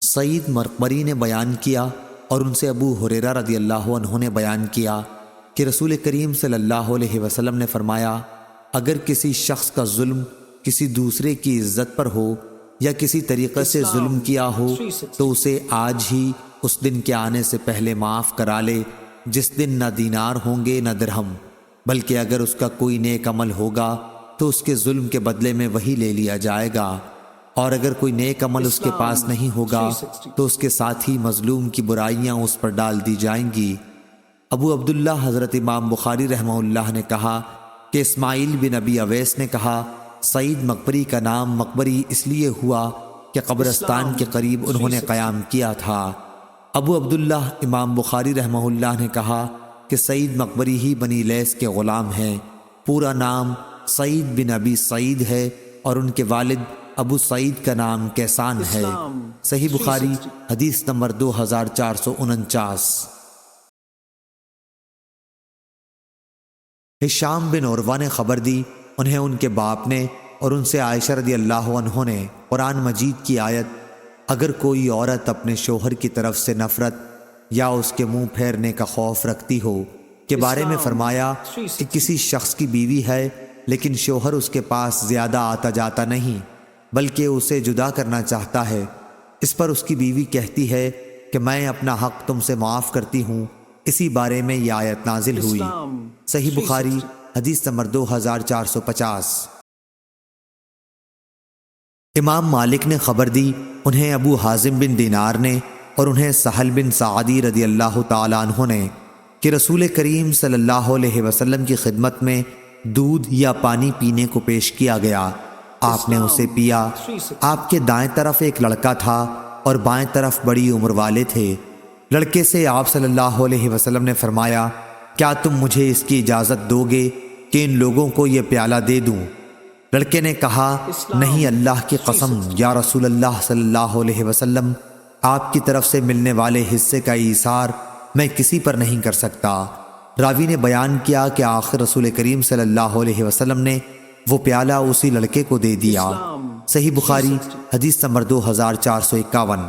سعید مقبری نے بیان کیا اور ان سے ابو ہریرہ رضی اللہ عنہ نے بیان کیا کہ رسول کریم صلی اللہ علیہ وسلم نے فرمایا، اگر کسی شخص کا ظلم کسی دوسرے کی عزت پر ہو یا کسی طریقے سے ظلم کیا ہو تو اسے آج ہی اس دن کے آنے سے پہلے معاف کرا لے جس دن نہ دینار ہوں گے نہ درہم، بلکہ اگر اس کا کوئی نیک عمل ہوگا تو اس کے ظلم کے بدلے میں وہی لے لیا جائے گا، اور اگر کوئی نیک عمل اس کے پاس نہیں ہوگا تو اس کے ساتھ ہی مظلوم کی برائیاں اس پر ڈال دی جائیں گی۔ ابو عبداللہ حضرت امام بخاری رحمہ اللہ نے کہا کہ اسماعیل بن ابی اویس نے کہا، سعید مقبری کا نام مقبری اس لیے ہوا کہ قبرستان کے قریب انہوں نے قیام کیا تھا۔ ابو عبداللہ امام بخاری رحمہ اللہ نے کہا کہ سعید مقبری ہی بنی لیث کے غلام ہیں، پورا نام سعید بن ابی سعید ہے اور ان کے والد ابو سعید کا نام کیسان ہے۔ صحیح بخاری حدیث نمبر 2449۔ ہشام بن عروہ نے خبر دی، انہیں ان کے باپ نے اور ان سے عائشہ رضی اللہ عنہ نے قرآن مجید کی آیت اگر کوئی عورت اپنے شوہر کی طرف سے نفرت یا اس کے منہ پھیرنے کا خوف رکھتی ہو کے بارے میں فرمایا کہ کسی شخص کی بیوی ہے لیکن شوہر اس کے پاس زیادہ آتا جاتا نہیں بلکہ اسے جدا کرنا چاہتا ہے، اس پر اس کی بیوی کہتی ہے کہ میں اپنا حق تم سے معاف کرتی ہوں، اسی بارے میں یہ آیت نازل ہوئی۔ صحیح بخاری حدیث نمبر 2450۔ امام مالک نے خبر دی، انہیں ابو حازم بن دینار نے اور انہیں سہل بن سعدی رضی اللہ تعالیٰ عنہ نے کہ رسول کریم صلی اللہ علیہ وسلم کی خدمت میں دودھ یا پانی پینے کو پیش کیا گیا، آپ نے اسے پیا۔ آپ کے دائیں طرف ایک لڑکا تھا اور بائیں طرف بڑی عمر والے تھے۔ لڑکے سے آپ صلی اللہ علیہ وسلم نے فرمایا، کیا تم مجھے اس کی اجازت دو گے کہ ان لوگوں کو یہ پیالہ دے دوں؟ لڑکے نے کہا، نہیں اللہ کی قسم یا رسول اللہ صلی اللہ علیہ وسلم، آپ کی طرف سے ملنے والے حصے کا ایثار میں کسی پر نہیں کر سکتا۔ راوی نے بیان کیا کہ آخر رسول کریم صلی اللہ علیہ وسلم نے وہ پیالہ اسی لڑکے کو دے دیا۔ صحیح بخاری حدیث نمبر 2451۔